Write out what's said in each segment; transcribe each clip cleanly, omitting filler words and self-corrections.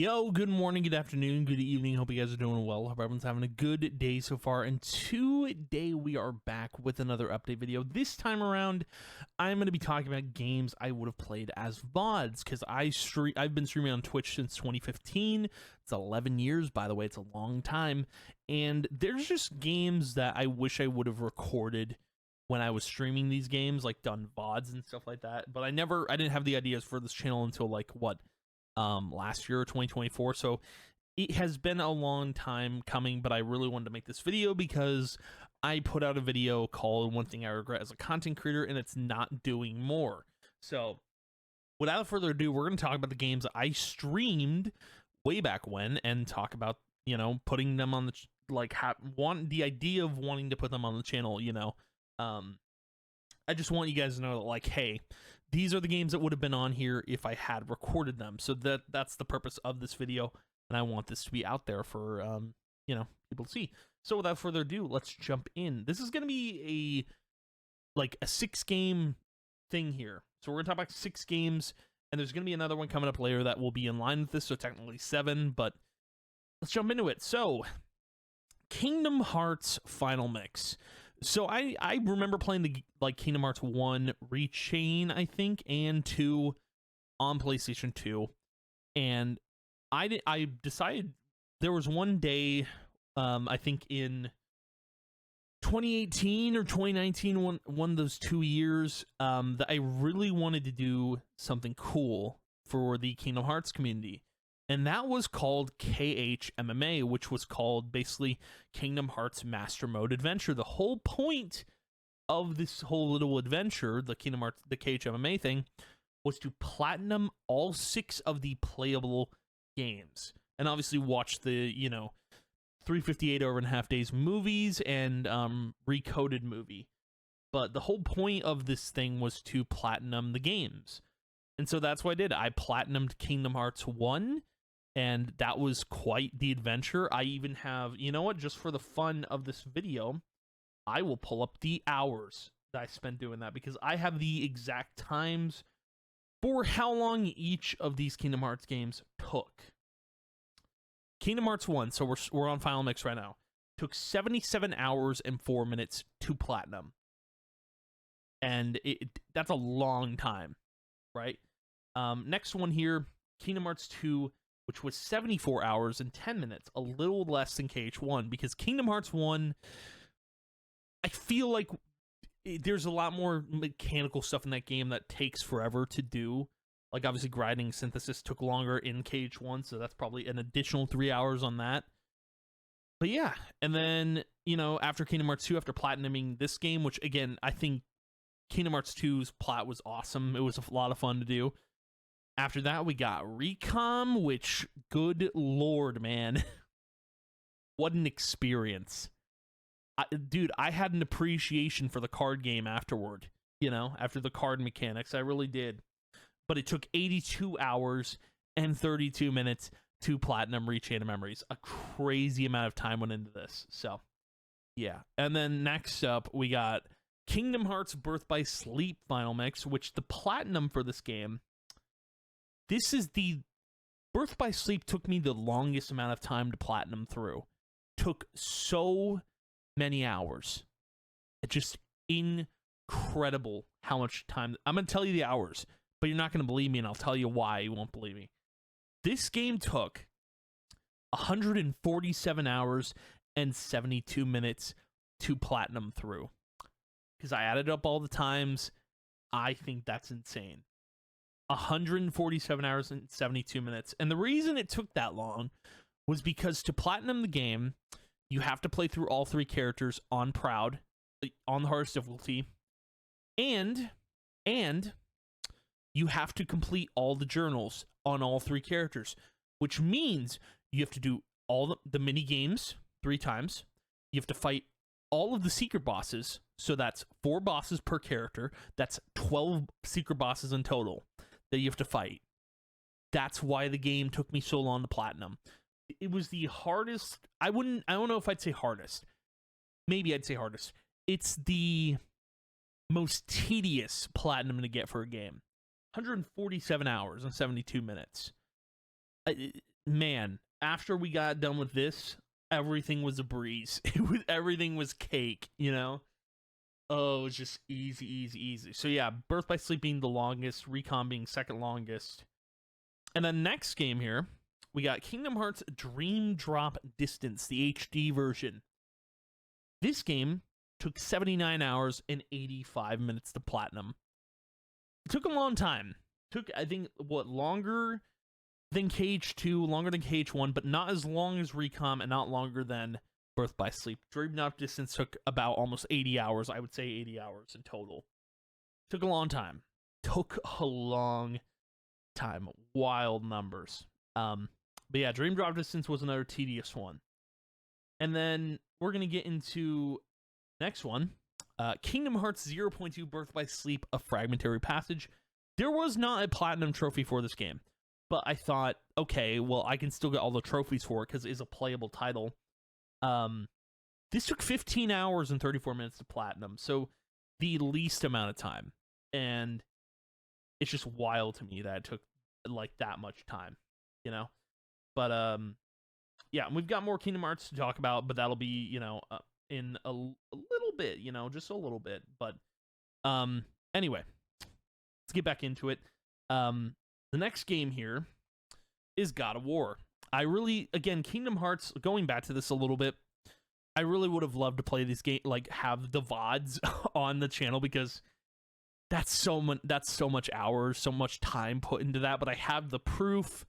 Yo, good morning, good afternoon, good evening. Hope you guys are doing well. Hope everyone's having a good day so far. And today we are back with another update video. This time around, I'm going to be talking about games I would have played as VODs because I've been streaming on Twitch since 2015. It's 11 years, by the way. It's a long time. And there's just games that I wish I would have recorded when I was streaming these games, like done VODs and stuff like that. But I didn't have the ideas for this channel until last year, 2024. So it has been a long time coming, but I really wanted to make this video because I put out a video called One Thing I Regret as a Content Creator, and it's not doing more. So without further ado, we're going to talk about the games I streamed way back when and talk about, putting them on the the idea of wanting to put them on the channel. I just want you guys to know that, hey, these are the games that would have been on here if I had recorded them. So that's the purpose of this video, and I want this to be out there for people to see. So without further ado, let's jump in. This is going to be a 6-game thing here. So we're going to talk about 6 games, and there's going to be another one coming up later that will be in line with this, so technically 7, but let's jump into it. So Kingdom Hearts Final Mix. So I remember playing the Kingdom Hearts 1 Rechain, I think, and 2 on PlayStation 2. And I decided there was one day, I think in 2018 or 2019, one of those 2 years, that I really wanted to do something cool for the Kingdom Hearts community. And that was called KHMMA, which was called basically Kingdom Hearts Master Mode Adventure. The whole point of this whole little adventure, the KHMMA thing, was to platinum all 6 of the playable games. And obviously watch the, 358 over and a half days movies and Recoded movie. But the whole point of this thing was to platinum the games. And so that's what I did. I platinumed Kingdom Hearts 1. And that was quite the adventure. I even have, just for the fun of this video, I will pull up the hours that I spent doing that because I have the exact times for how long each of these Kingdom Hearts games took. Kingdom Hearts 1, so we're on Final Mix right now, took 77 hours and 4 minutes to platinum. And that's a long time, right? Next one here, Kingdom Hearts 2, which was 74 hours and 10 minutes, a little less than KH1, because Kingdom Hearts 1, I feel like there's a lot more mechanical stuff in that game that takes forever to do. Like, obviously, grinding synthesis took longer in KH1, so that's probably an additional 3 hours on that. But yeah, and then, after Kingdom Hearts 2, after platinuming this game, which, again, I think Kingdom Hearts 2's plat was awesome. It was a lot of fun to do. After that, we got Recom, which, good lord, man. What an experience. Dude, I had an appreciation for the card game afterward, after the card mechanics. I really did. But it took 82 hours and 32 minutes to platinum Rechain of Memories. A crazy amount of time went into this. So, yeah. And then next up, we got Kingdom Hearts Birth by Sleep Final Mix, which the platinum for this game... This is the Birth by Sleep took me the longest amount of time to platinum through. Took so many hours. It's just incredible how much time. I'm going to tell you the hours, but you're not going to believe me, and I'll tell you why you won't believe me. This game took 147 hours and 72 minutes to platinum through. Because I added up all the times. I think that's insane. 147 hours and 72 minutes. And the reason it took that long was because to platinum the game, you have to play through all 3 characters on Proud, on the hardest difficulty, and you have to complete all the journals on all 3 characters, which means you have to do all the mini games 3 times. You have to fight all of the secret bosses, so that's 4 bosses per character. That's 12 secret bosses in total that you have to fight. That's why the game took me so long to platinum. It was the hardest. I don't know if I'd say hardest. Maybe I'd say hardest. It's the most tedious platinum to get for a game. 147 hours and 72 minutes. man, after we got done with this, everything was a breeze. Everything was cake, you know? Oh, it was just easy, easy, easy. So yeah, Birth by Sleep being the longest, Recon being second longest. And then next game here, we got Kingdom Hearts Dream Drop Distance, the HD version. This game took 79 hours and 85 minutes to platinum. It took a long time. Took, I think, longer than KH2, longer than KH1, but not as long as Recon and not longer than Birth by Sleep. Dream Drop Distance took about almost 80 hours. I would say 80 hours in total. Took a long time. Took a long time. Wild numbers. But yeah, Dream Drop Distance was another tedious one. And then we're going to get into next one. Kingdom Hearts 0.2 Birth by Sleep, A Fragmentary Passage. There was not a platinum trophy for this game, but I thought, okay, well, I can still get all the trophies for it because it is a playable title. This took 15 hours and 34 minutes to platinum, so the least amount of time. And it's just wild to me that it took like that much time, you know? But yeah, we've got more Kingdom Hearts to talk about, but that'll be, you know, in a little bit, you know, just a little bit. But anyway, let's get back into it. The next game here is God of War. I really, again, Kingdom Hearts, going back to this a little bit, I really would have loved to play this game, like have the VODs on the channel, because that's so much hours, so much time put into that. But I have the proof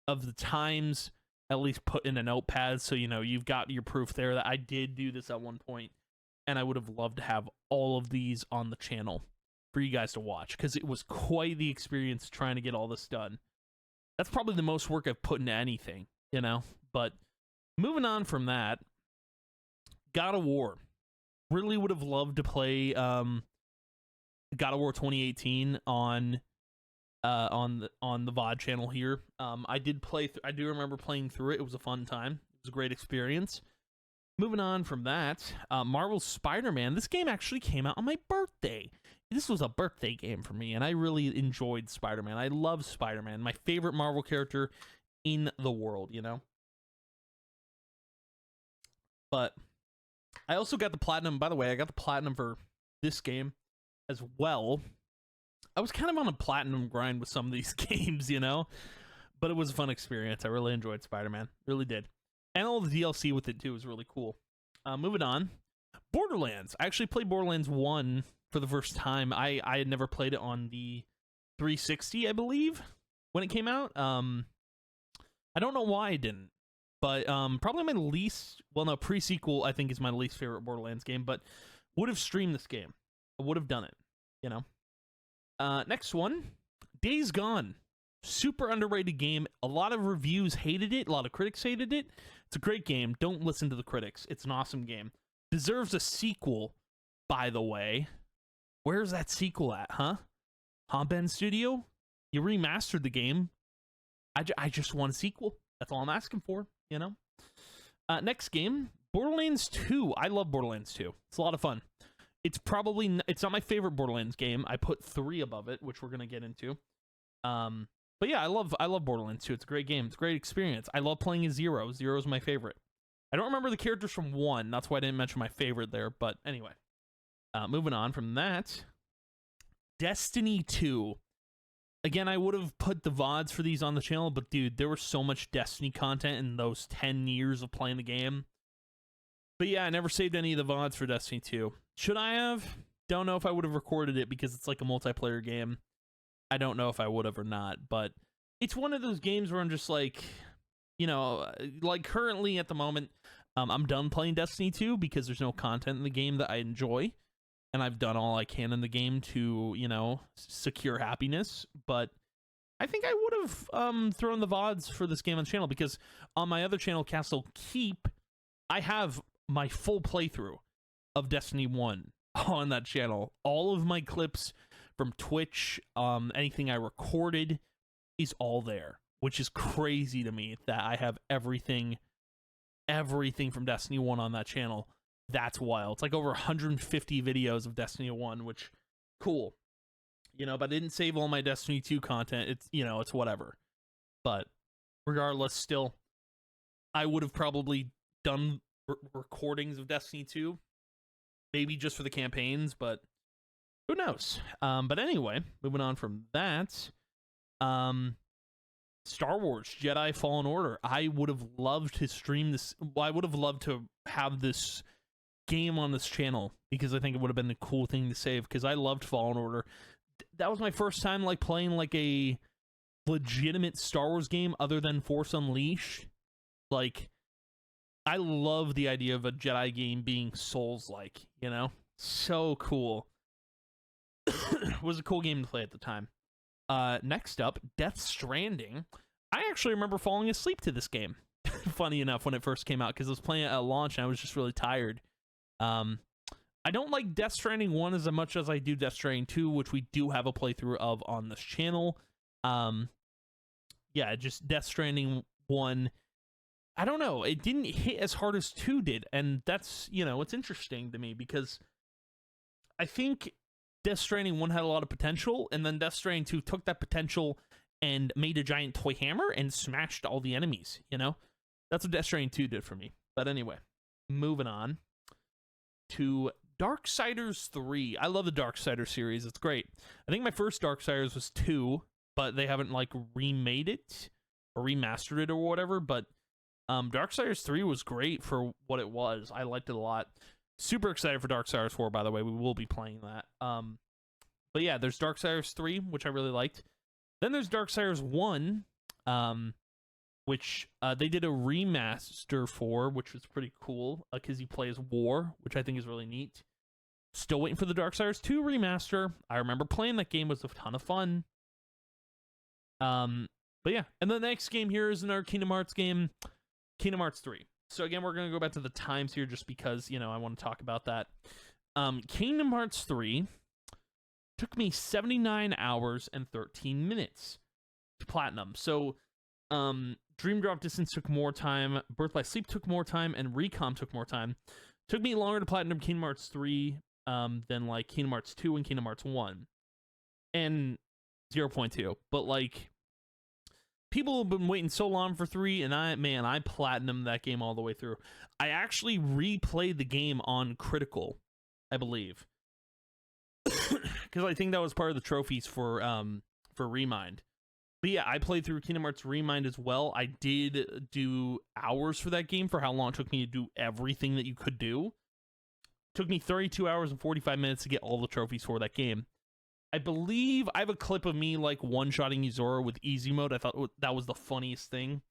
of the times at least put in a notepad, so you know you've got your proof there that I did do this at one point, and I would have loved to have all of these on the channel for you guys to watch, because it was quite the experience trying to get all this done. That's probably the most work I've put into anything, you know? But moving on from that, God of War. Really would have loved to play God of War 2018 on the VOD channel here. I did play. I do remember playing through it. It was a fun time. It was a great experience. Moving on from that, Marvel's Spider-Man. This game actually came out on my birthday. This was a birthday game for me, and I really enjoyed Spider-Man. I love Spider-Man. My favorite Marvel character in the world, you know? But I also got the platinum. By the way, I got the platinum for this game as well. I was kind of on a platinum grind with some of these games, you know? But it was a fun experience. I really enjoyed Spider-Man. Really did. And all the DLC with it, too, was really cool. Moving on. Borderlands. I actually played Borderlands 1 for the first time. I had never played it on the 360, I believe, when it came out. I don't know why I didn't. But probably my least... Well, no, pre-sequel, I think, is my least favorite Borderlands game. But would have streamed this game. I would have done it, you know? Next one. Days Gone. Super underrated game. A lot of reviews hated it. A lot of critics hated it. It's a great game. Don't listen to the critics. It's an awesome game. Deserves a sequel, by the way. Where's that sequel at, huh? Huh, Ben Studio? You remastered the game. I just want a sequel. That's all I'm asking for, you know? Next game, Borderlands 2. I love Borderlands 2. It's a lot of fun. It's probably... It's not my favorite Borderlands game. I put 3 above it, which we're going to get into. But yeah, I love Borderlands 2. It's a great game. It's a great experience. I love playing as Zero. Zero's my favorite. I don't remember the characters from 1. That's why I didn't mention my favorite there. But anyway. Moving on from that. Destiny 2. Again, I would have put the VODs for these on the channel, but dude, there was so much Destiny content in those 10 years of playing the game. But yeah, I never saved any of the VODs for Destiny 2. Should I have? Don't know if I would have recorded it because it's like a multiplayer game. I don't know if I would have or not, but it's one of those games where I'm just like, you know, like currently at the moment, I'm done playing Destiny 2 because there's no content in the game that I enjoy. And I've done all I can in the game to, you know, secure happiness. But I think I would have thrown the VODs for this game on the channel, because on my other channel, Castle Keep, I have my full playthrough of Destiny 1 on that channel. All of my clips from Twitch, anything I recorded is all there, which is crazy to me that I have everything from Destiny 1 on that channel. That's wild. It's like over 150 videos of Destiny 1, which, cool. You know, but I didn't save all my Destiny 2 content. It's, you know, it's whatever. But regardless, still, I would have probably done recordings of Destiny 2, maybe just for the campaigns, but who knows? But anyway, moving on from that, Star Wars Jedi Fallen Order. I would have loved to stream this. Well, I would have loved to have this game on this channel because I think it would have been a cool thing to save because I loved Fallen Order. That was my first time like playing like a legitimate Star Wars game other than Force Unleashed. Like, I love the idea of a Jedi game being Souls-like, you know? So cool. It was a cool game to play at the time. Next up, Death Stranding. I actually remember falling asleep to this game. Funny enough, when it first came out, because I was playing it at launch and I was just really tired. I don't like Death Stranding 1 as much as I do Death Stranding 2, which we do have a playthrough of on this channel. Yeah, just Death Stranding 1. I don't know. It didn't hit as hard as 2 did, and that's, you know, it's interesting to me because I think Death Stranding 1 had a lot of potential, and then Death Stranding 2 took that potential and made a giant toy hammer and smashed all the enemies, you know? That's what Death Stranding 2 did for me. But anyway, moving on to Darksiders 3. I love the Darksiders series. It's great. I think my first Darksiders was 2, but they haven't, like, remade it or remastered it or whatever, but Darksiders 3 was great for what it was. I liked it a lot. Super excited for Darksiders 4, by the way. We will be playing that. But yeah, there's Darksiders 3, which I really liked. Then there's Darksiders 1, which they did a remaster for, which was pretty cool, because you play as War, which I think is really neat. Still waiting for the Darksiders 2 remaster. I remember playing that game. It was a ton of fun. But yeah, and the next game here is another Kingdom Hearts game, Kingdom Hearts 3. So again, we're going to go back to the times here just because, you know, I want to talk about that. Kingdom Hearts 3 took me 79 hours and 13 minutes to platinum. So Dream Drop Distance took more time, Birth by Sleep took more time, and Recom took more time. Took me longer to platinum Kingdom Hearts 3 than like Kingdom Hearts 2 and Kingdom Hearts 1. And 0.2. But like, people have been waiting so long for 3, and I platinumed that game all the way through. I actually replayed the game on Critical, I believe, because I think that was part of the trophies for Remind. But yeah, I played through Kingdom Hearts Remind as well. I did do hours for that game for how long it took me to do everything that you could do. It took me 32 hours and 45 minutes to get all the trophies for that game. I believe I have a clip of me like one-shotting Yuzora with easy mode. I thought that was the funniest thing.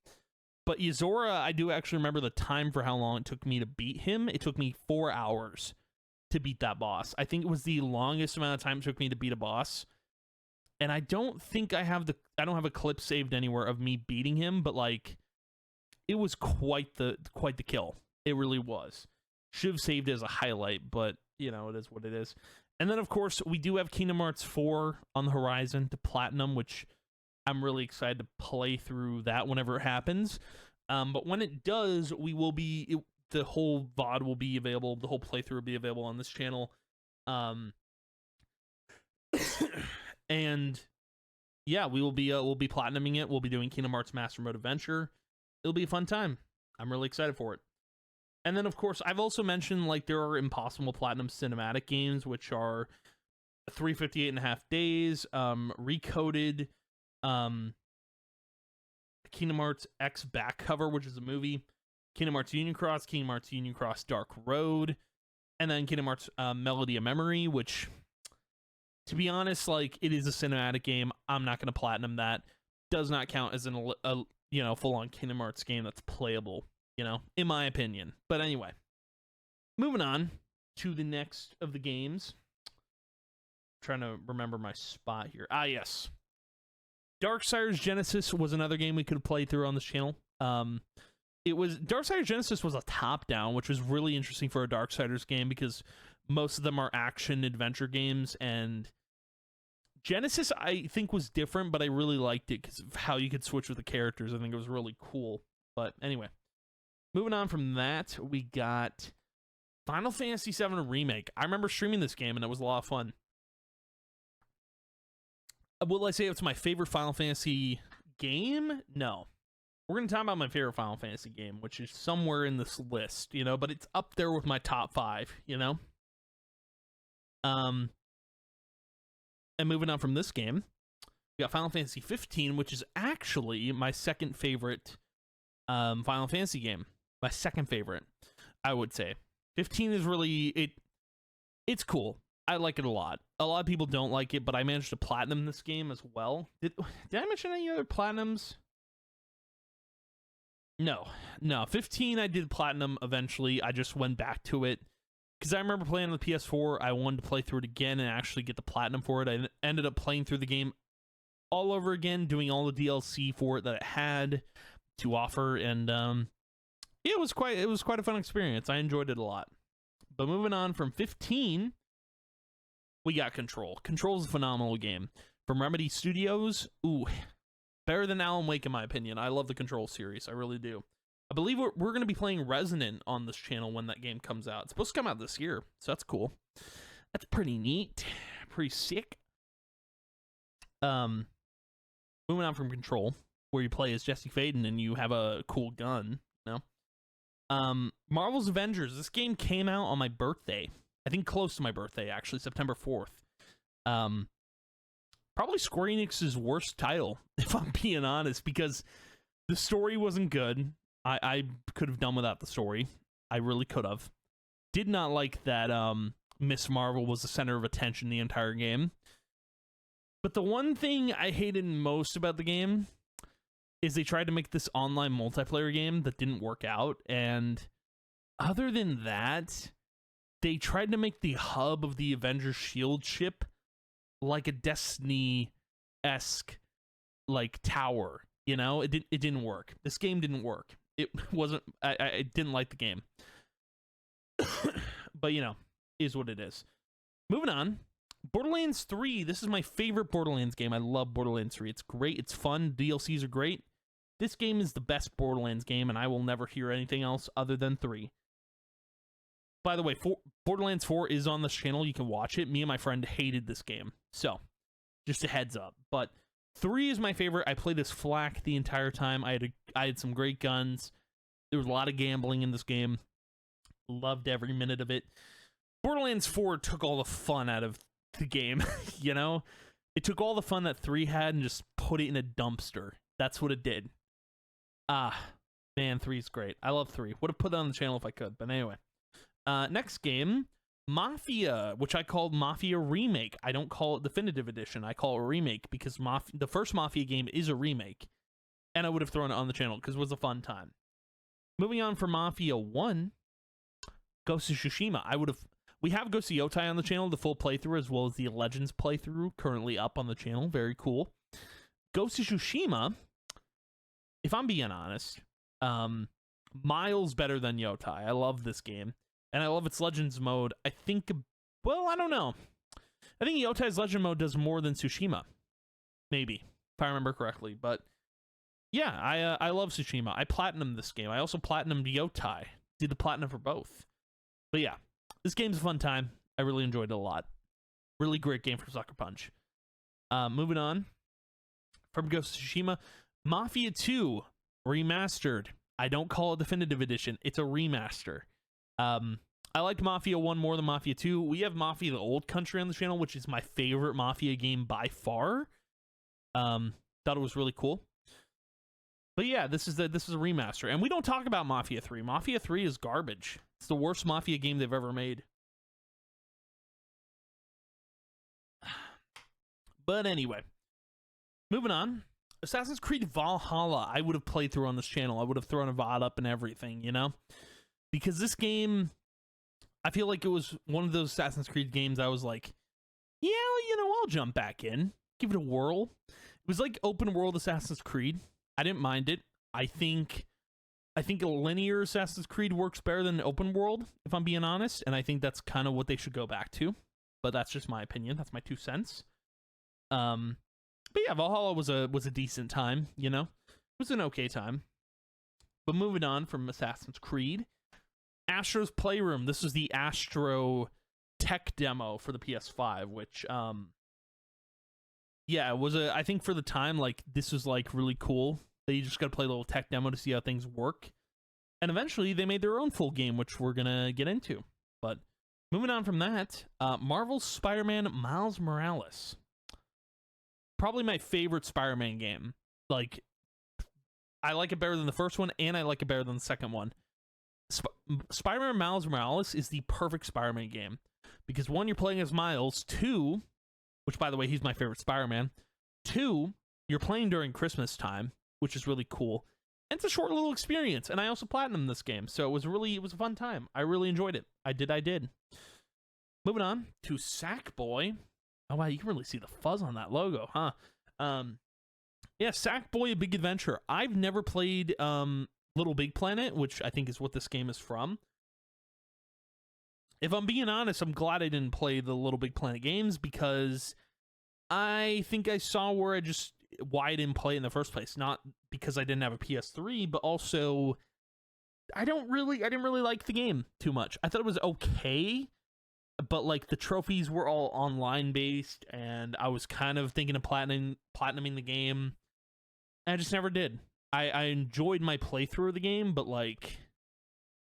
But Yuzora, I do actually remember the time for how long it took me to beat him. It took me 4 hours to beat that boss. I think it was the longest amount of time it took me to beat a boss. And I don't think I don't have a clip saved anywhere of me beating him, but like, it was quite the kill. It really was. Should have saved it as a highlight, but you know, it is what it is. And then, of course, we do have Kingdom Hearts 4 on the horizon to platinum, which I'm really excited to play through that whenever it happens. But when it does, the whole VOD will be available. The whole playthrough will be available on this channel. And yeah, we'll be platinuming it. We'll be doing Kingdom Hearts Master Mode Adventure. It'll be a fun time. I'm really excited for it. And then, of course, I've also mentioned, like, there are Impossible Platinum cinematic games, which are 358.5 Days, Recoded, Kingdom Hearts X Back Cover, which is a movie, Kingdom Hearts Union Cross, Kingdom Hearts Union Cross Dark Road, and then Kingdom Hearts Melody of Memory, which, to be honest, like, it is a cinematic game. I'm not going to platinum that. Does not count as a full-on Kingdom Hearts game that's playable, you know, in my opinion. But anyway, moving on to the next of the games. I'm trying to remember my spot here. Ah, yes. Darksiders Genesis was another game we could play through on this channel. Darksiders Genesis was a top-down, which was really interesting for a Darksiders game because most of them are action adventure games, and Genesis, I think, was different, but I really liked it because of how you could switch with the characters. I think it was really cool. But anyway, moving on from that, we got Final Fantasy VII Remake. I remember streaming this game, and it was a lot of fun. Will I say it's my favorite Final Fantasy game? No. we're going to talk about my favorite Final Fantasy game, which is somewhere in this list, you know, but it's up there with my top 5, you know? And moving on from this game, we got Final Fantasy 15, which is actually my second favorite Final Fantasy game. My second favorite, I would say. 15 is really, it's cool. I like it a lot. A lot of people don't like it, but I managed to platinum this game as well. Did I mention any other platinums? No. 15 I did platinum eventually. I just went back to it because I remember playing on the PS4. I wanted to play through it again and actually get the platinum for it. I ended up playing through the game all over again, doing all the DLC for it that it had to offer, and it was quite a fun experience. I enjoyed it a lot. But moving on from 15, we got Control. Control's a phenomenal game from Remedy Studios. Ooh, better than Alan Wake in my opinion. I love the Control series. I really do. I believe we're going to be playing Resonant on this channel when that game comes out. It's supposed to come out this year, so that's cool. That's pretty neat. Pretty sick. Moving on from Control, where you play as Jesse Faden and you have a cool gun, you know? Marvel's Avengers. This game came out on my birthday. I think close to my birthday, actually, September 4th. Probably Square Enix's worst title, if I'm being honest, because the story wasn't good. I could have done without the story. I really could have. Did not like that Miss Marvel was the center of attention the entire game. But the one thing I hated most about the game is they tried to make this online multiplayer game that didn't work out. And other than that, they tried to make the hub of the Avengers Shield ship like a Destiny-esque like tower. You know, it didn't work. This game didn't work. It wasn't. I didn't like the game. But you know, is what it is. Moving on. Borderlands 3, this is my favorite Borderlands game. I love Borderlands 3. It's great. It's fun. DLCs are great. This game is the best Borderlands game, and I will never hear anything else other than 3. By the way, Borderlands 4 is on this channel. You can watch it. Me and my friend hated this game. So, just a heads up. But 3 is my favorite. I played as Flak the entire time. I had some great guns. There was a lot of gambling in this game. Loved every minute of it. Borderlands 4 took all the fun out of the game, you know? It took all the fun that 3 had and just put it in a dumpster. That's what it did. Man, 3's great. I love 3. Would have put it on the channel if I could, but anyway. Next game, Mafia, which I called Mafia Remake. I don't call it Definitive Edition. I call it a remake because the first Mafia game is a remake, and I would have thrown it on the channel because it was a fun time. Moving on for Mafia 1, Ghost of Tsushima. We have Ghost of Yotai on the channel, the full playthrough, as well as the Legends playthrough, currently up on the channel. Very cool. Ghost of Tsushima, if I'm being honest, miles better than Yotai. I love this game, and I love its Legends mode. I think, well, I don't know. I think Yotai's Legend mode does more than Tsushima. Maybe, if I remember correctly. But, yeah, I love Tsushima. I platinumed this game. I also platinumed Yotai. Did the platinum for both. But, yeah. This game's a fun time. I really enjoyed it a lot. Really great game from Sucker Punch. Moving on from Ghost of Tsushima, Mafia 2 remastered. I don't call it Definitive Edition. It's a remaster. I liked Mafia 1 more than Mafia 2. We have Mafia the Old Country on the channel, which is my favorite Mafia game by far. Thought it was really cool. But yeah, this is a remaster. And we don't talk about Mafia 3. Mafia 3 is garbage. It's the worst Mafia game they've ever made. But anyway, moving on. Assassin's Creed Valhalla, I would have played through on this channel. I would have thrown a VOD up and everything, you know? Because this game, I feel like it was one of those Assassin's Creed games I was like, yeah, you know, I'll jump back in. Give it a whirl. It was like open world Assassin's Creed. I didn't mind it. I think a linear Assassin's Creed works better than open world, if I'm being honest, and I think that's kind of what they should go back to. But that's just my opinion. That's my 2 cents. But yeah, Valhalla was a decent time, you know? It was an okay time. But moving on from Assassin's Creed, Astro's Playroom. This was the Astro tech demo for the PS5, which yeah, it was I think for the time, like, this was like really cool. that you just got to play a little tech demo to see how things work. And eventually they made their own full game, which we're going to get into. But moving on from that, Marvel's Spider-Man Miles Morales. Probably my favorite Spider-Man game. Like, I like it better than the first one, and I like it better than the second one. Spider-Man Miles Morales is the perfect Spider-Man game. Because one, you're playing as Miles. Two, which by the way, he's my favorite Spider-Man. Two, you're playing during Christmas time, which is really cool. And it's a short little experience. And I also platinumed this game, so it was a fun time. I really enjoyed it. I did. Moving on to Sackboy. Oh wow, you can really see the fuzz on that logo, huh? Yeah, Sackboy: A Big Adventure. I've never played Little Big Planet, which I think is what this game is from. If I'm being honest, I'm glad I didn't play the Little Big Planet games, because I think I saw why I didn't play it in the first place. Not because I didn't have a PS3, but also I didn't really like the game too much. I thought it was okay, but like the trophies were all online based, and I was kind of thinking of platinuming the game. I just never did. I enjoyed my playthrough of the game, but like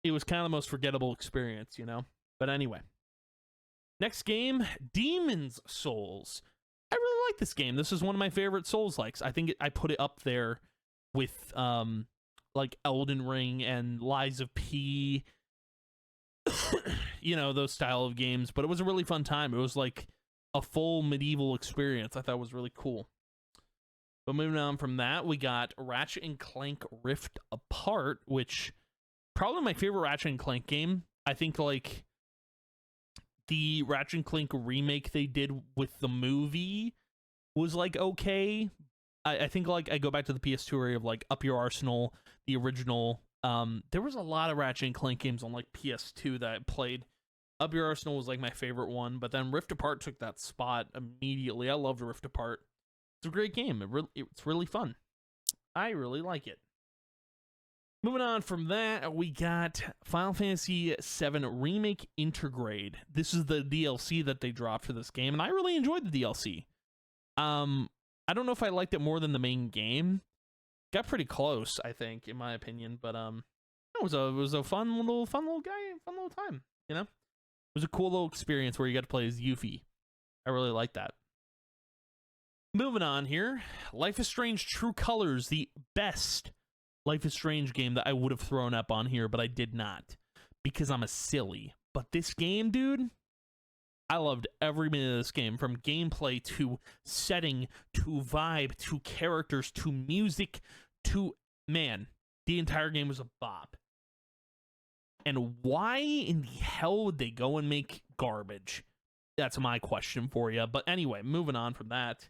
it was kind of the most forgettable experience, you know? But anyway. Next game, Demon's Souls. I really like this game. This is one of my favorite Souls-likes. I think I put it up there with like Elden Ring and Lies of P, you know, those style of games. But it was a really fun time. It was like a full medieval experience. I thought it was really cool. But moving on from that, we got Ratchet and Clank Rift Apart, which probably my favorite Ratchet and Clank game. I think like the Ratchet and Clank remake they did with the movie was like okay. I think like I go back to the PS2 area of like Up Your Arsenal, the original. There was a lot of Ratchet and Clank games on like PS2 that I played. Up Your Arsenal was like my favorite one, but then Rift Apart took that spot immediately. I loved Rift Apart. It's a great game. It's really fun. I really like it. Moving on from that, we got Final Fantasy VII Remake Intergrade. This is the DLC that they dropped for this game, and I really enjoyed the DLC. I don't know if I liked it more than the main game. Got pretty close, I think, in my opinion, but it was a fun little time. You know, it was a cool little experience where you got to play as Yuffie. I really like that. Moving on here, Life is Strange True Colors, the best Life is Strange game that I would have thrown up on here, but I did not because I'm a silly. But this game, dude, I loved every minute of this game, from gameplay to setting to vibe to characters to music to, man, the entire game was a bop. And why in the hell would they go and make garbage? That's my question for you. But anyway, moving on from that,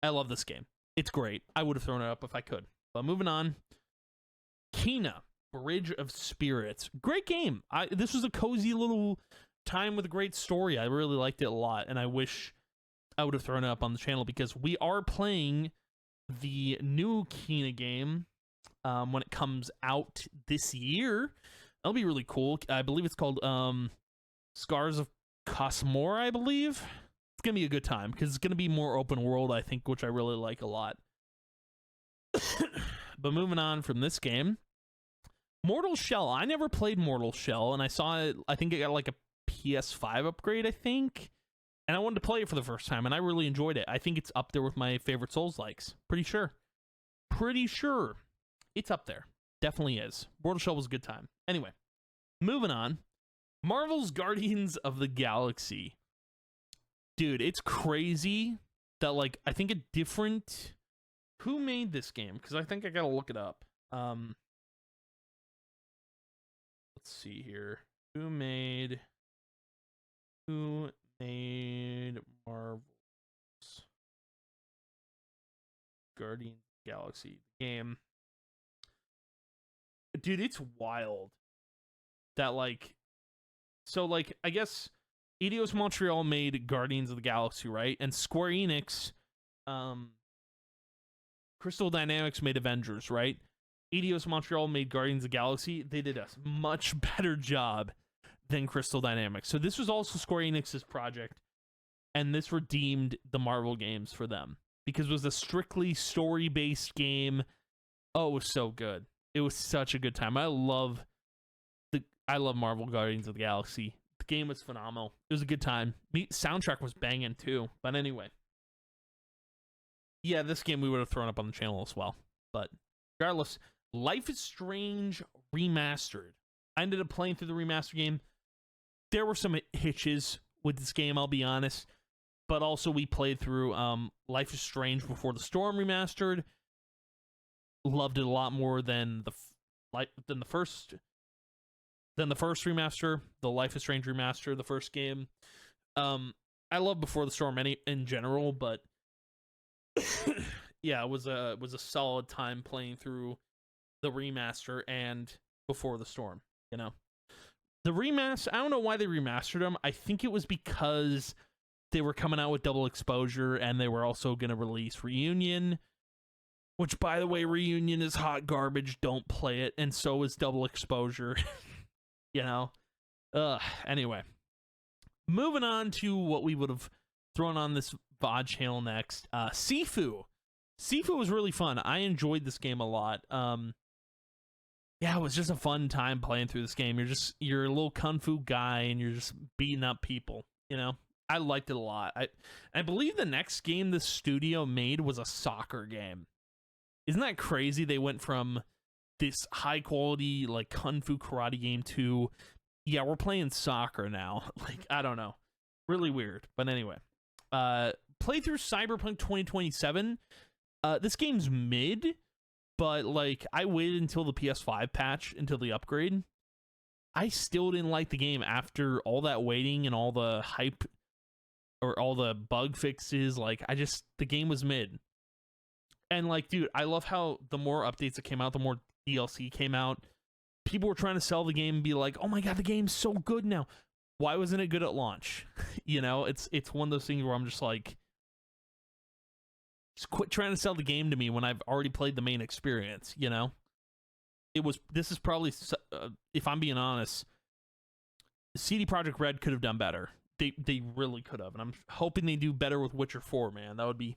I love this game. It's great. I would have thrown it up if I could. But moving on, Kena, Bridge of Spirits. Great game. This was a cozy little time with a great story. I really liked it a lot, and I wish I would have thrown it up on the channel, because we are playing the new Kena game when it comes out this year. That'll be really cool. I believe it's called Scars of Cosmora, I believe. It's gonna be a good time because it's gonna be more open world, I think, which I really like a lot. But moving on from this game, Mortal Shell. I never played Mortal Shell, and I saw it. I think it got like a PS5 upgrade, I think, and I wanted to play it for the first time, and I really enjoyed it. I think it's up there with my favorite Souls-likes. Pretty sure it's up there. Definitely is. Mortal Shell was a good time. Anyway, moving on, Marvel's Guardians of the Galaxy. Dude, it's crazy that, like, I think a different... Who made this game? Because I think I gotta look it up. Let's see here. Who made Marvel's Guardians of the Galaxy game? Dude, it's wild that, like... So, like, I guess... Eidos Montreal made Guardians of the Galaxy, right? And Square Enix, Crystal Dynamics made Avengers, right? Eidos Montreal made Guardians of the Galaxy. They did a much better job than Crystal Dynamics. So this was also Square Enix's project, and this redeemed the Marvel games for them, because it was a strictly story-based game. Oh, it was so good. It was such a good time. I love Marvel Guardians of the Galaxy. The game was phenomenal. It was a good time. The soundtrack was banging too. But anyway, yeah, this game we would have thrown up on the channel as well. But regardless, Life is Strange Remastered. I ended up playing through the remaster game. There were some hitches with this game, I'll be honest. But also we played through Life is Strange Before the Storm Remastered. Loved it a lot more than the first remaster, the Life is Strange remaster, the first game. I love Before the Storm in general, but yeah, it was a solid time playing through the remaster and Before the Storm. You know, the remaster. I don't know why they remastered them. I think it was because they were coming out with Double Exposure, and they were also going to release Reunion. Which, by the way, Reunion is hot garbage. Don't play it, and so is Double Exposure. You know? Anyway. Moving on to what we would have thrown on this VOD channel next. Sifu. Sifu was really fun. I enjoyed this game a lot. Yeah, it was just a fun time playing through this game. You're a little kung fu guy, and you're just beating up people, you know? I liked it a lot. I believe the next game this studio made was a soccer game. Isn't that crazy? They went from this high quality like kung fu karate game to, yeah, we're playing soccer now. Like, I don't know. Really weird. But anyway, play through Cyberpunk 2027. This game's mid, but like I waited until the PS5 patch, until the upgrade. I still didn't like the game after all that waiting and all the hype or all the bug fixes. Like, the game was mid. And like, dude, I love how the more updates that came out, the more DLC came out. People were trying to sell the game and be like, "Oh my god, the game's so good now." Why wasn't it good at launch? You know, it's one of those things where I'm just like, just quit trying to sell the game to me when I've already played the main experience. You know, this is probably, if I'm being honest, CD Projekt Red could have done better. They really could have, and I'm hoping they do better with Witcher 4. Man, that would be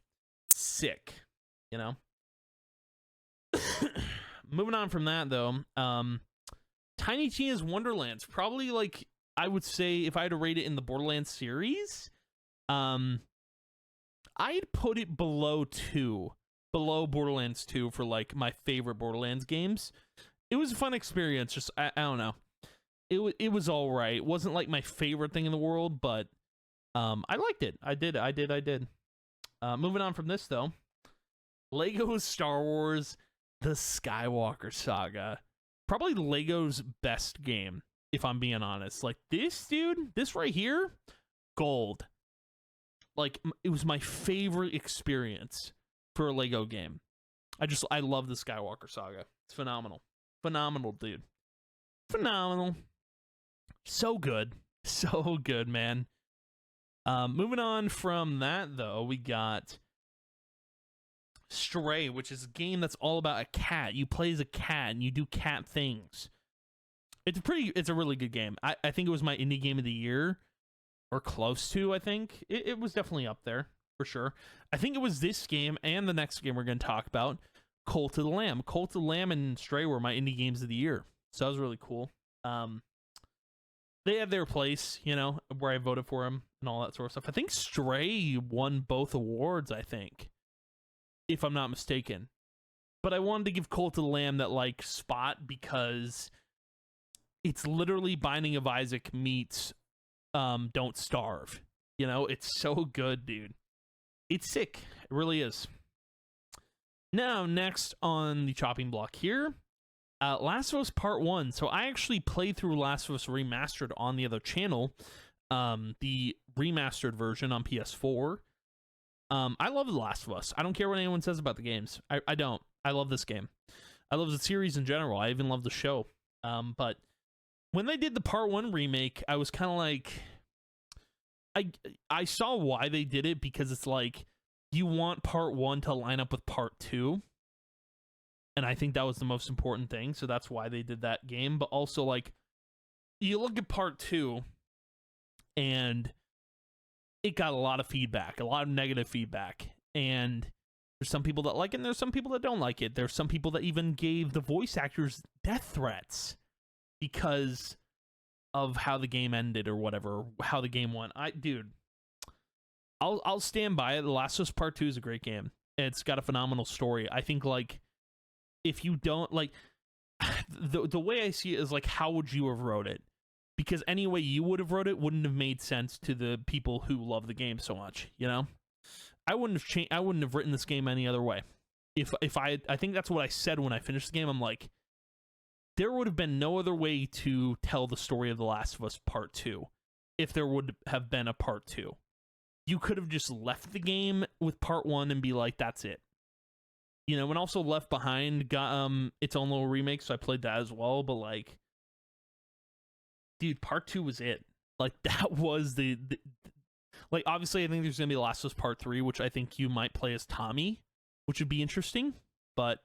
sick. You know. Moving on from that though, Tiny Tina's Wonderlands, probably, like, I would say if I had to rate it in the Borderlands series, I'd put it below Borderlands 2 for like my favorite Borderlands games. It was a fun experience. Just I don't know, it was all right. It wasn't like my favorite thing in the world, but I liked it. I did. Moving on from this though, Lego Star Wars The Skywalker Saga. Probably Lego's best game, if I'm being honest. Like, this right here, gold. Like, it was my favorite experience for a Lego game. I love the Skywalker Saga. It's phenomenal. Phenomenal, dude. Phenomenal. So good. So good, man. Moving on from that, though, we got Stray, which is a game that's all about a cat. You play as a cat and you do cat things. It's a really good game. I think it was my indie game of the year, or close to. I think it was definitely up there for sure. I think it was this game and the next game we're going to talk about, Cult of the Lamb. Cult of the Lamb and Stray were my indie games of the year, so that was really cool. They had their place, you know, where I voted for them and all that sort of stuff. I think Stray won both awards, I think, if I'm not mistaken. But I wanted to give Cult of the Lamb that, like, spot because it's literally Binding of Isaac meets Don't Starve. You know, it's so good, dude. It's sick. It really is. Now, next on the chopping block here, Last of Us Part 1. So I actually played through Last of Us Remastered on the other channel, the remastered version on PS4. I love The Last of Us. I don't care what anyone says about the games. I don't. I love this game. I love the series in general. I even love the show. But when they did the Part 1 remake, I was kind of like, I saw why they did it, because it's like, you want Part 1 to line up with Part 2. And I think that was the most important thing. So that's why they did that game. But also, like, you look at Part 2, and it got a lot of feedback, a lot of negative feedback. And There's some people that like it, and there's some people that don't like it. There's some people that even gave the voice actors death threats because of how the game ended or whatever, how the game went. Dude, I'll stand by it. The Last of Us Part 2 is a great game. It's got a phenomenal story. I think, like, if you don't, like, the way I see it is, like, how would you have wrote it? Because any way you would have wrote it wouldn't have made sense to the people who love the game so much, you know? I wouldn't have written this game any other way. If I think that's what I said when I finished the game. I'm like, there would have been no other way to tell the story of The Last of Us Part 2 if there would have been a Part 2. You could have just left the game with Part 1 and be like, that's it. You know, and also Left Behind got its own little remake, so I played that as well, but like, dude, Part 2 was it. Like, that was the like, obviously I think there's gonna be Last of Us Part 3, which I think you might play as Tommy, which would be interesting, but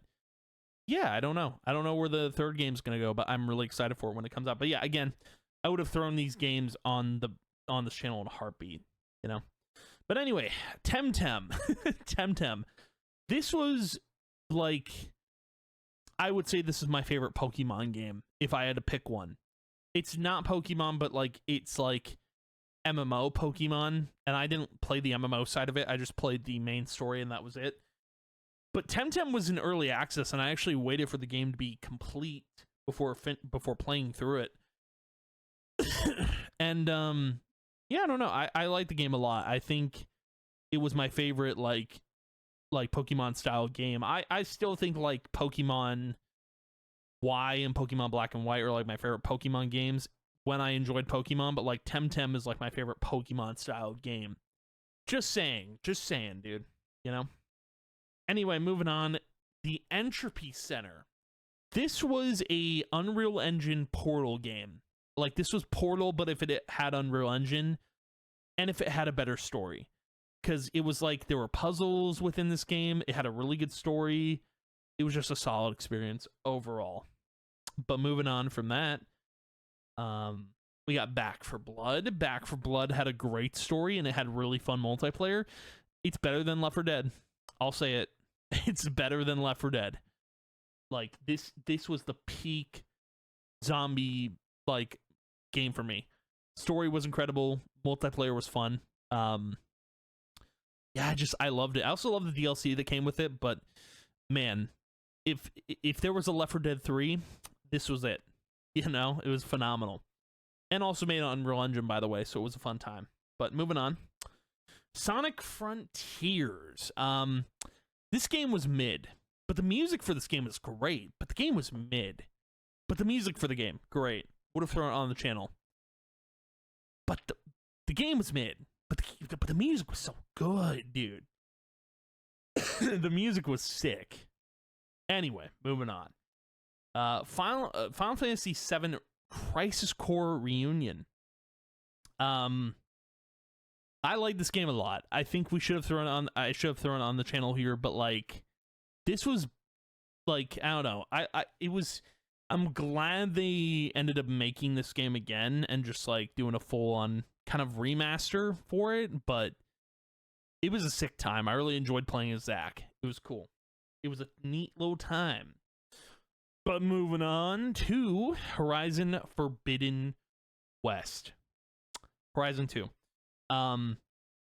yeah, I don't know where the third game's gonna go, but I'm really excited for it when it comes out. But yeah, again, I would have thrown these games on this channel in a heartbeat, you know. But anyway, Temtem. Temtem. This was, like, I would say this is my favorite Pokemon game if I had to pick one. It's not Pokemon, but like, it's like MMO Pokemon, and I didn't play the MMO side of it. I just played the main story, and that was it. But Temtem was in early access, and I actually waited for the game to be complete before playing through it. And yeah, I don't know. I like the game a lot. I think it was my favorite like Pokemon style game. I still think like Pokemon Y and Pokemon Black and White are like my favorite Pokemon games when I enjoyed Pokemon, but like Temtem is like my favorite Pokemon style game. Just saying, dude, you know? Anyway, moving on, the Entropy Center. This was a Unreal Engine Portal game. Like, this was Portal, but if it had Unreal Engine, and if it had a better story. Because it was like, there were puzzles within this game, it had a really good story, it was just a solid experience overall. But moving on from that, we got Back 4 Blood. Back 4 Blood had a great story, and it had really fun multiplayer. It's better than Left 4 Dead. I'll say it. It's better than Left 4 Dead. Like, this was the peak zombie, like, game for me. Story was incredible. Multiplayer was fun. Yeah, I loved it. I also love the DLC that came with it, but man, if there was a Left 4 Dead 3, this was it. You know, it was phenomenal. And also made on Unreal Engine, by the way, so it was a fun time. But moving on. Sonic Frontiers. This game was mid, but the music for this game was great. But the game was mid. But the music for the game, great. Would have thrown it on the channel. But the game was mid. But the music was so good, dude. The music was sick. Anyway, moving on. Final Fantasy VII Crisis Core Reunion. I like this game a lot. I think I should have thrown it on the channel here, but like, this was like, I don't know. I'm glad they ended up making this game again and just like doing a full on kind of remaster for it, but it was a sick time. I really enjoyed playing as Zack. It was cool. It was a neat little time. But moving on to Horizon Forbidden West. Horizon 2.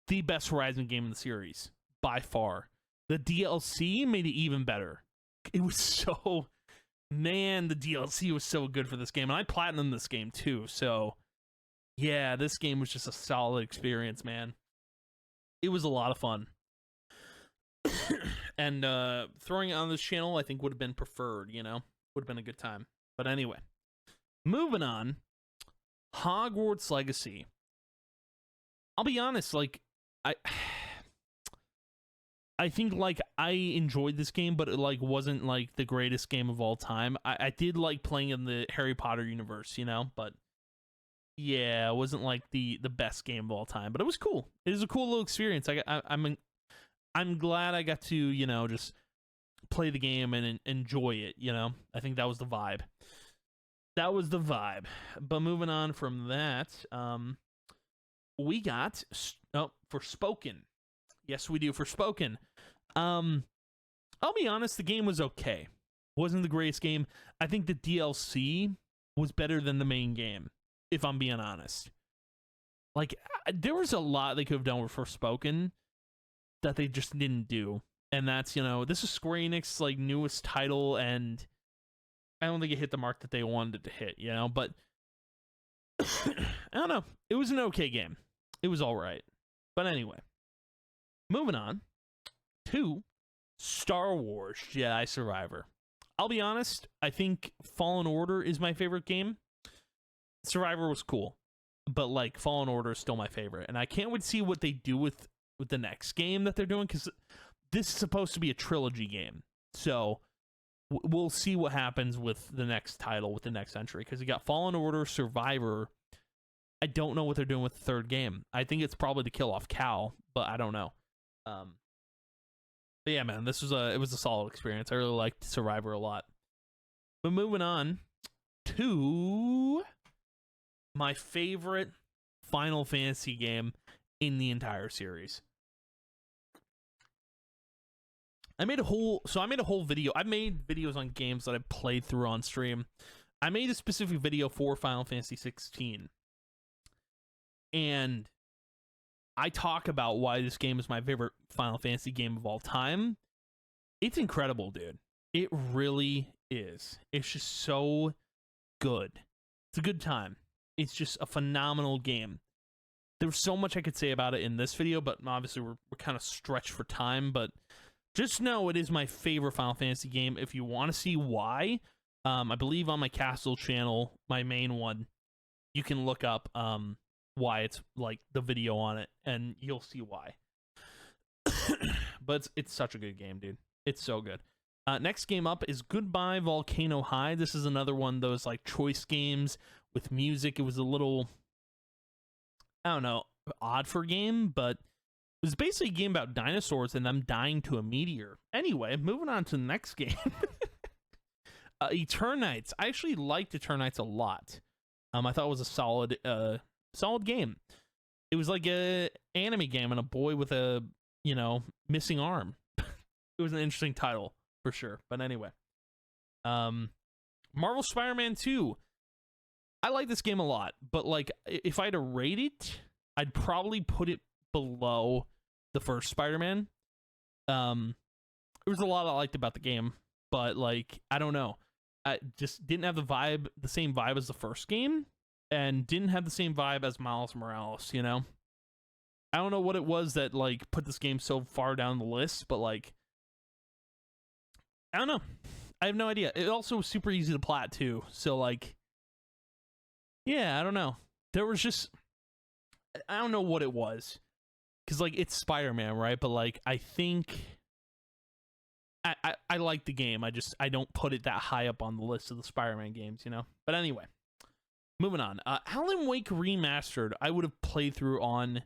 The best Horizon game in the series, by far. The DLC made it even better. It was so... Man, the DLC was so good for this game. And I platinumed this game too, so... Yeah, this game was just a solid experience, man. It was a lot of fun. And throwing it on this channel, I think, would have been preferred, you know? Would have been a good time. But anyway. Moving on. Hogwarts Legacy. I'll be honest, like, I think, like, I enjoyed this game, but it, like, wasn't, like, the greatest game of all time. I did like playing in the Harry Potter universe, you know? But, yeah, it wasn't, like, the best game of all time. But it was cool. It was a cool little experience. I'm glad I got to, you know, just play the game and enjoy it, you know? I think that was the vibe. That was the vibe. But moving on from that, we got... Forspoken. Yes, we do. Forspoken. I'll be honest, the game was okay. Wasn't the greatest game. I think the DLC was better than the main game, if I'm being honest. Like, there was a lot they could have done with Forspoken that they just didn't do. And that's, you know, this is Square Enix's, like, newest title, and I don't think it hit the mark that they wanted to hit, you know? But, I don't know. It was an okay game. It was alright. But anyway, moving on to Star Wars Jedi Survivor. I'll be honest, I think Fallen Order is my favorite game. Survivor was cool, but like Fallen Order is still my favorite, and I can't wait to see what they do with the next game that they're doing, because this is supposed to be a trilogy game. So we'll see what happens with the next title, with the next entry, because you got Fallen Order, Survivor. I don't know what they're doing with the third game. I think it's probably to kill off Cal, but I don't know. But yeah, man, it was a solid experience. I really liked Survivor a lot. But moving on to my favorite Final Fantasy game in the entire series. I made a whole video. I've made videos on games that I played through on stream. I made a specific video for Final Fantasy 16. And I talk about why this game is my favorite Final Fantasy game of all time. It's incredible, dude. It really is. It's just so good. It's a good time. It's just a phenomenal game. There's so much I could say about it in this video, but obviously we're kind of stretched for time. But just know it is my favorite Final Fantasy game. If you want to see why, I believe on my Castle channel, my main one, you can look up why it's like the video on it, and you'll see why. But it's such a good game, dude. It's so good. Next game up is Goodbye Volcano High. This is another one of those like choice games with music. It was a little, I don't know, odd for a game, but it was basically a game about dinosaurs and them dying to a meteor. Anyway, moving on to the next game. Eternights. I actually liked Eternights a lot. I thought it was a solid game. It was like a anime game and a boy with a, you know, missing arm. It was an interesting title for sure. But anyway, Marvel Spider-Man 2. I like this game a lot, but like if I had to rate it, I'd probably put it below the first Spider-Man. There was a lot I liked about the game, but like I don't know, I just didn't have the same vibe as the first game, and didn't have the same vibe as Miles Morales. You know, I don't know what it was that like put this game so far down the list, but like I don't know. I have no idea. It also was super easy to plat too, so like. Yeah, I don't know. There was just, I don't know what it was, because like it's Spider-Man, right? But like I think I like the game. I don't put it that high up on the list of the Spider-Man games, you know. But anyway, moving on. Alan Wake Remastered. I would have played through on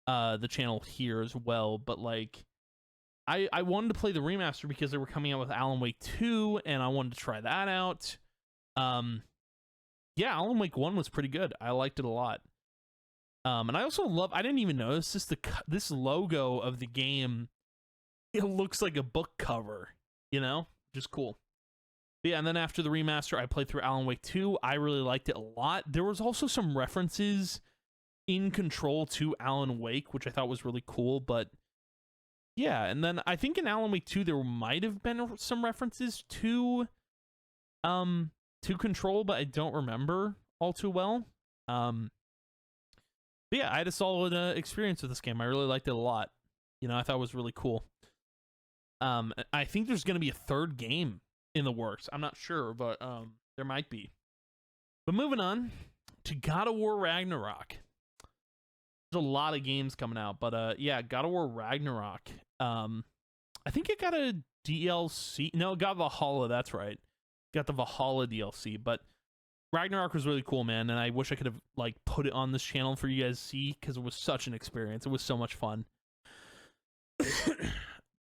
the channel here as well, but like I wanted to play the remaster because they were coming out with Alan Wake 2, and I wanted to try that out. Yeah, Alan Wake 1 was pretty good. I liked it a lot. And I also I didn't even notice this logo of the game. It looks like a book cover, you know? Which is cool. But yeah, and then after the remaster, I played through Alan Wake 2. I really liked it a lot. There was also some references in Control to Alan Wake, which I thought was really cool. But yeah, and then I think in Alan Wake 2, there might have been some references to Control, but I don't remember all too well. But yeah, I had a solid experience with this game. I really liked it a lot. You know, I thought it was really cool. I think there's going to be a third game in the works. I'm not sure, but there might be. But moving on to God of War Ragnarok. There's a lot of games coming out, but yeah, God of War Ragnarok. I think it got a DLC. No, it got Valhalla. That's right. Got the Valhalla DLC, but Ragnarok was really cool, man, and I wish I could have like put it on this channel for you guys to see, because it was such an experience. It was so much fun.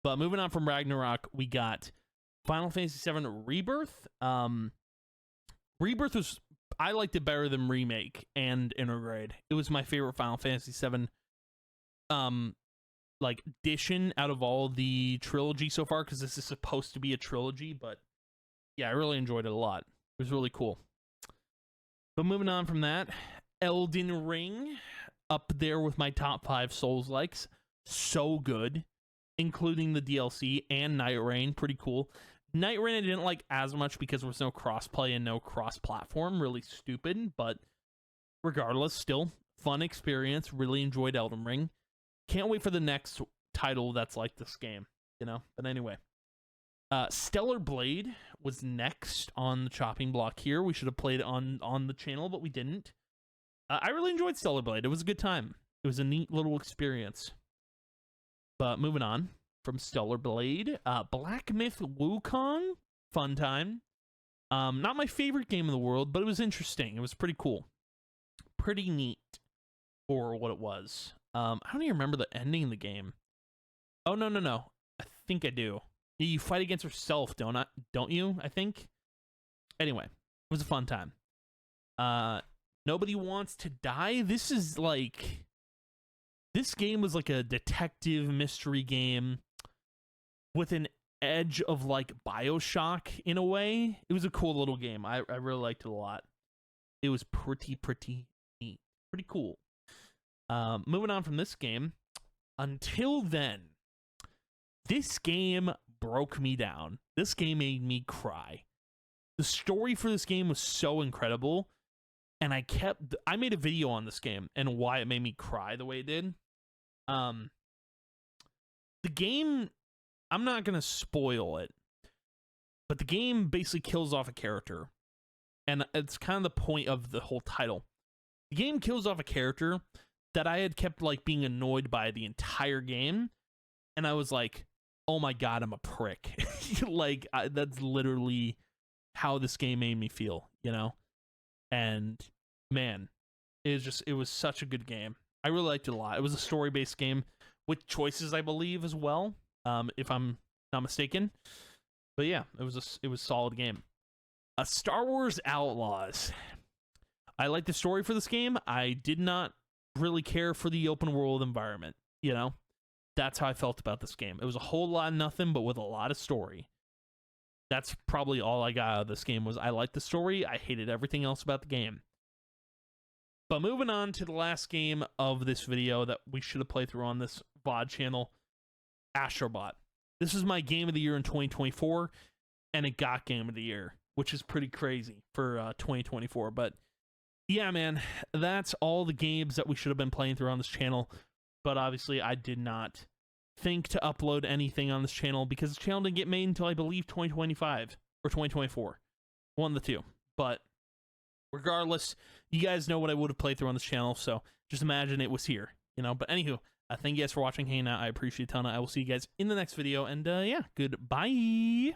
But moving on from Ragnarok, we got Final Fantasy VII Rebirth. Rebirth was, I liked it better than Remake and Intergrade. It was my favorite Final Fantasy VII like addition out of all the trilogy so far, because this is supposed to be a trilogy. But yeah, I really enjoyed it a lot. It was really cool. But moving on from that, Elden Ring, up there with my top 5 Souls-likes. So good, including the DLC and Night Rain. Pretty cool. Night Rain I didn't like as much because there was no cross-play and no cross-platform. Really stupid, but regardless, still fun experience. Really enjoyed Elden Ring. Can't wait for the next title that's like this game, you know? But anyway. Stellar Blade was next on the chopping block here. We should have played it on the channel, but we didn't. I really enjoyed Stellar Blade. It was a good time. It was a neat little experience. But moving on from Stellar Blade, Black Myth Wukong, fun time. Not my favorite game in the world, but it was interesting. It was pretty cool. Pretty neat for what it was. I don't even remember the ending of the game. Oh, no. I think I do. You fight against yourself, don't you? I think. Anyway, it was a fun time. Nobody Wants to Die. This game was like a detective mystery game with an edge of like BioShock in a way. It was a cool little game. I really liked it a lot. It was pretty neat. Pretty cool. Moving on from this game. Until Then. This game broke me down. This game made me cry. The story for this game was so incredible, and I made a video on this game and why it made me cry the way it did. The game, I'm not gonna spoil it, but the game basically kills off a character, and it's kind of the point of the whole title. The game kills off a character that I had kept like being annoyed by the entire game, and I was like, oh my god, I'm a prick. That's literally how this game made me feel, you know? And man, it was such a good game. I really liked it a lot. It was a story-based game with choices, I believe, as well, if I'm not mistaken. But yeah, it was a solid game. Star Wars Outlaws. I liked the story for this game. I did not really care for the open world environment, you know? That's how I felt about this game. It was a whole lot of nothing, but with a lot of story. That's probably all I got out of this game was I liked the story. I hated everything else about the game. But moving on to the last game of this video that we should have played through on this VOD channel, Astrobot. This is my game of the year in 2024, and it got game of the year, which is pretty crazy for 2024. But yeah, man, that's all the games that we should have been playing through on this channel. But obviously, I did not think to upload anything on this channel because the channel didn't get made until I believe 2025 or 2024. One of the two. But regardless, you guys know what I would have played through on this channel, so just imagine it was here, you know? But anywho, thank you guys for watching, hanging out. I appreciate it a ton. I will see you guys in the next video, and yeah, goodbye.